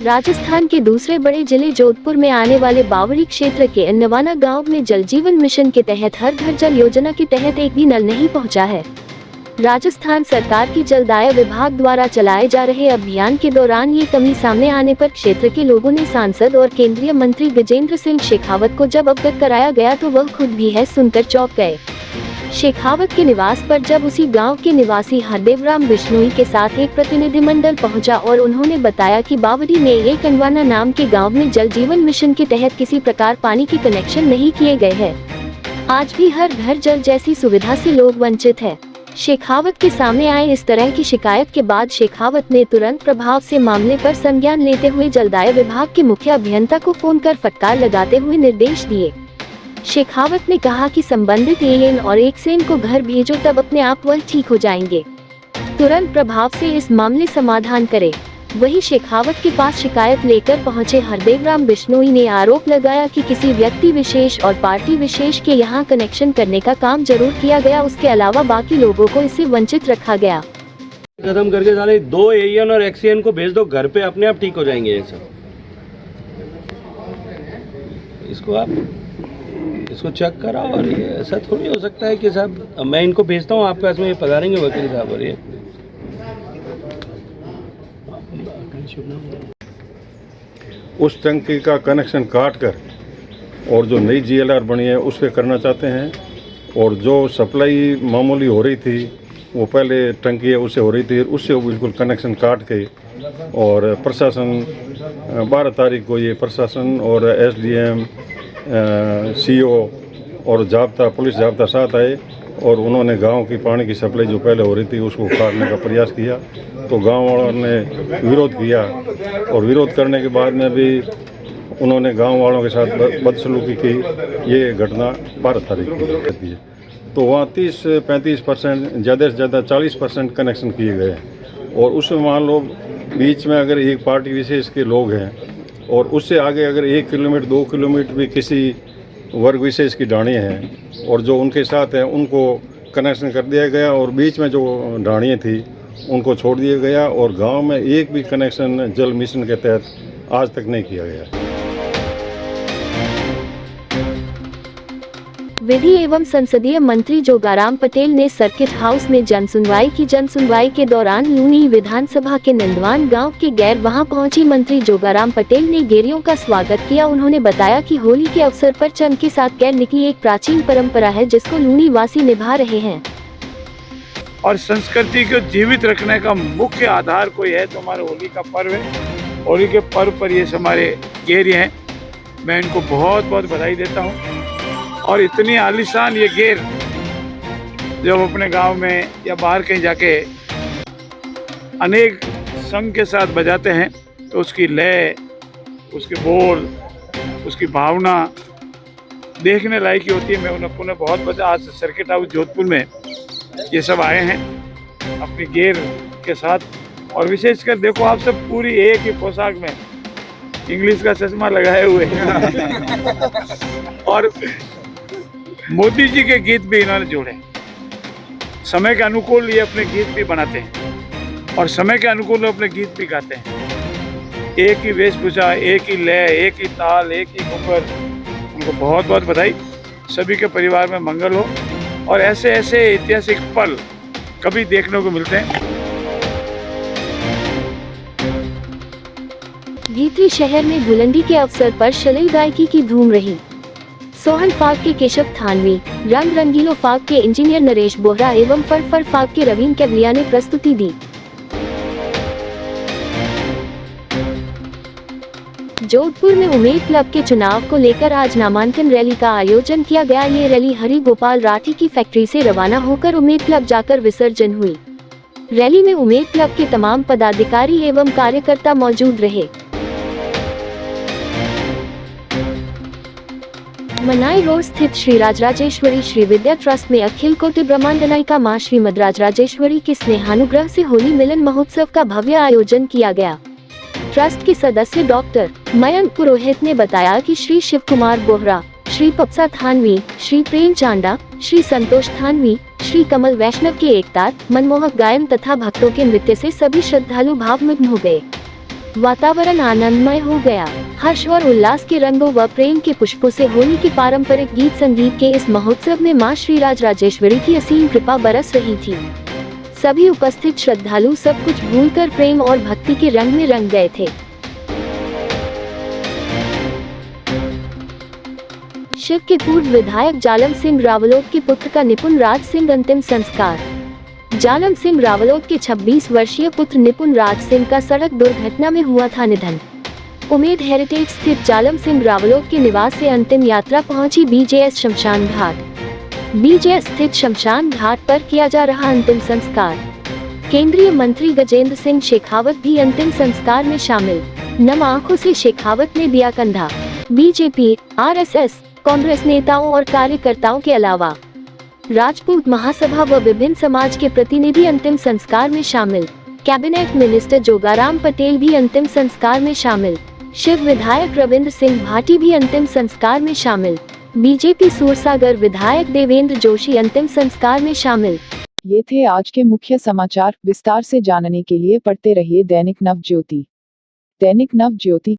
राजस्थान के दूसरे बड़े जिले जोधपुर में आने वाले बावड़ी क्षेत्र के अन्नवाना गांव में जल जीवन मिशन के तहत हर घर जल योजना के तहत एक भी नल नहीं पहुंचा है। राजस्थान सरकार की जलदाय विभाग द्वारा चलाए जा रहे अभियान के दौरान ये कमी सामने आने पर क्षेत्र के लोगों ने सांसद और केंद्रीय मंत्री गजेंद्र सिंह शेखावत को जब अवगत कराया गया तो वह खुद भी है सुनकर चौंक गए। शेखावत के निवास पर जब उसी गांव के निवासी हरदेवराम बिश्नोई के साथ एक प्रतिनिधिमंडल पहुंचा और उन्होंने बताया कि बावड़ी में एक अन्नवाना नाम के गांव में जल जीवन मिशन के तहत किसी प्रकार पानी के कनेक्शन नहीं किए गए हैं। आज भी हर घर जल जैसी सुविधा से लोग वंचित है। शेखावत के सामने आए इस तरह की शिकायत के बाद शेखावत ने तुरंत प्रभाव से मामले पर संज्ञान लेते हुए जलदाय विभाग के मुख्य अभियंता को फोन कर फटकार लगाते हुए निर्देश दिए। शेखावत ने कहा कि संबंधित एएन और एक्सएन को घर भेजो, तब अपने आप वह ठीक हो जाएंगे। तुरंत प्रभाव से इस मामले समाधान करे। वही शेखावत के पास शिकायत लेकर पहुंचे हरदेवराम बिश्नोई ने आरोप लगाया कि किसी व्यक्ति विशेष और पार्टी विशेष के यहां कनेक्शन करने का काम जरूर किया गया, उसके अलावा बाकी लोगों को इससे वंचित रखा गया। कदम करके साले 2 एएन और एक्सएन को भेज दो घर पे, अपने आप ठीक हो जाएंगे ये सब। इसको चेक करा। और ये ऐसा थोड़ी हो सकता है कि साहब मैं इनको भेजता हूँ आपके पास में, ये पधारेंगे वकील साहब। और ये उस टंकी का कनेक्शन काट कर और जो नई जीएलआर बनी है उस पर करना चाहते हैं। और जो सप्लाई मामूली हो रही थी वो पहले टंकी है उससे हो रही थी, उससे बिल्कुल कनेक्शन काट के। और प्रशासन 12 तारीख को ये प्रशासन और एसडीएम सीओ और जाब्ता पुलिस जाब्ता साथ आए और उन्होंने गांव की पानी की सप्लाई जो पहले हो रही थी उसको काटने का प्रयास किया। तो गांव वालों ने विरोध किया और विरोध करने के बाद में भी उन्होंने गांव वालों के साथ बदसलूकी की। ये घटना 12 तारीख को होती है। तो वहाँ 30-35%, ज़्यादा से ज़्यादा 40% कनेक्शन किए गए हैं। और उसमें मान लो बीच में अगर एक पार्टी विशेष के लोग हैं और उससे आगे अगर 1 किलोमीटर 2 किलोमीटर भी किसी वर्ग विशेष की ढाणियाँ हैं और जो उनके साथ हैं उनको कनेक्शन कर दिया गया और बीच में जो ढाणियाँ थी उनको छोड़ दिया गया। और गांव में एक भी कनेक्शन जल मिशन के तहत आज तक नहीं किया गया। विधि एवं संसदीय मंत्री जोगाराम पटेल ने सर्किट हाउस में जनसुनवाई के दौरान लूनी विधानसभा के नंदवान गांव के गैर वहां पहुंची मंत्री जोगाराम पटेल ने गेरियों का स्वागत किया। उन्होंने बताया कि होली के अवसर पर चंद के साथ गैर निकली एक प्राचीन परंपरा है जिसको लूनी वासी निभा रहे हैं। और संस्कृति को जीवित रखने का मुख्य आधार कोई है तो हमारा होली का पर्व है। होली के पर्व पर ये हमारे गेर हैं, मैं इनको बहुत बहुत बधाई देता हूँ। और इतनी आलीशान ये गेर जब अपने गांव में या बाहर कहीं जाके अनेक संग के साथ बजाते हैं तो उसकी लय, उसके बोल, उसकी भावना देखने लायक ही होती है। मैं उन्हें बहुत बजा। आज सर्किट हाउस जोधपुर में ये सब आए हैं अपनी गेर के साथ। और विशेषकर देखो आप सब पूरी एक ही पोशाक में इंग्लिश का चश्मा लगाए हुए और मोदी जी के गीत भी इन्होंने जोड़े। समय के अनुकूल ये अपने गीत भी बनाते हैं और समय के अनुकूल अपने गीत भी गाते हैं। एक ही वेशभूषा, एक ही लय, एक ही ताल, एक ही घूंघर। उनको बहुत बहुत बधाई। सभी के परिवार में मंगल हो और ऐसे ऐसे ऐतिहासिक पल कभी देखने को मिलते हैं। भीतरी शहर में धुलंडी के अवसर पर शलील गायकी की धूम रही। सोहन फाग के केशव थानवी, रंग रंगीलो फाग के इंजीनियर नरेश बोहरा एवं फर फाग के रवीन कैवलिया ने प्रस्तुति दी। जोधपुर में उमेद क्लब के चुनाव को लेकर आज नामांकन रैली का आयोजन किया गया। ये रैली हरि गोपाल राठी की फैक्ट्री से रवाना होकर उमेद क्लब जाकर विसर्जन हुई। रैली में उमेद क्लब के तमाम पदाधिकारी एवं कार्यकर्ता मौजूद रहे। मनाई रोड स्थित श्री राजराजेश्वरी श्री विद्या ट्रस्ट में अखिल कोटि ब्रह्मांड नायिका मां श्रीमद राजराजेश्वरी के स्नेहानुग्रह से होली मिलन महोत्सव का भव्य आयोजन किया गया। ट्रस्ट के सदस्य डॉक्टर मयंक पुरोहित ने बताया कि श्री शिव कुमार बोहरा, श्री पप्सा थानवी, श्री प्रेम चांडा, श्री संतोष थानवी, श्री कमल वैष्णव के एकतार मनमोहक गायन तथा भक्तों के नृत्य से सभी श्रद्धालु भावमग्न हो गए। वातावरण आनंदमय हो गया। हर्ष और उल्लास के रंगों व प्रेम के पुष्पों से होली के पारंपरिक गीत संगीत के इस महोत्सव में मां श्री राजराजेश्वरी की असीम कृपा बरस रही थी। सभी उपस्थित श्रद्धालु सब कुछ भूलकर प्रेम और भक्ति के रंग में रंग गए थे। शिव के पूर्व विधायक जालम सिंह रावलोत के पुत्र का निपुण राज सिंह अंतिम संस्कार। जालम सिंह रावलोत के 26 वर्षीय पुत्र निपुण राज सिंह का सड़क दुर्घटना में हुआ था निधन। उमेद हेरिटेज स्थित जालम सिंह रावलोत के निवास से अंतिम यात्रा पहुंची बीजेएस शमशान घाट। बीजेएस स्थित शमशान घाट पर किया जा रहा अंतिम संस्कार। केंद्रीय मंत्री गजेंद्र सिंह शेखावत भी अंतिम संस्कार में शामिल। नम आंखों से शेखावत ने दिया कंधा। बीजेपी, आरएसएस, कांग्रेस नेताओं और कार्यकर्ताओं के अलावा राजपूत महासभा व विभिन्न समाज के प्रतिनिधि अंतिम संस्कार में शामिल। कैबिनेट मिनिस्टर जोगाराम पटेल भी अंतिम संस्कार में शामिल। शिव विधायक रविंद्र सिंह भाटी भी अंतिम संस्कार में शामिल। बीजेपी सूरसागर विधायक देवेंद्र जोशी अंतिम संस्कार में शामिल। ये थे आज के मुख्य समाचार। विस्तार से जानने के लिए पढ़ते रहिए दैनिक नव ज्योति। दैनिक नव ज्योति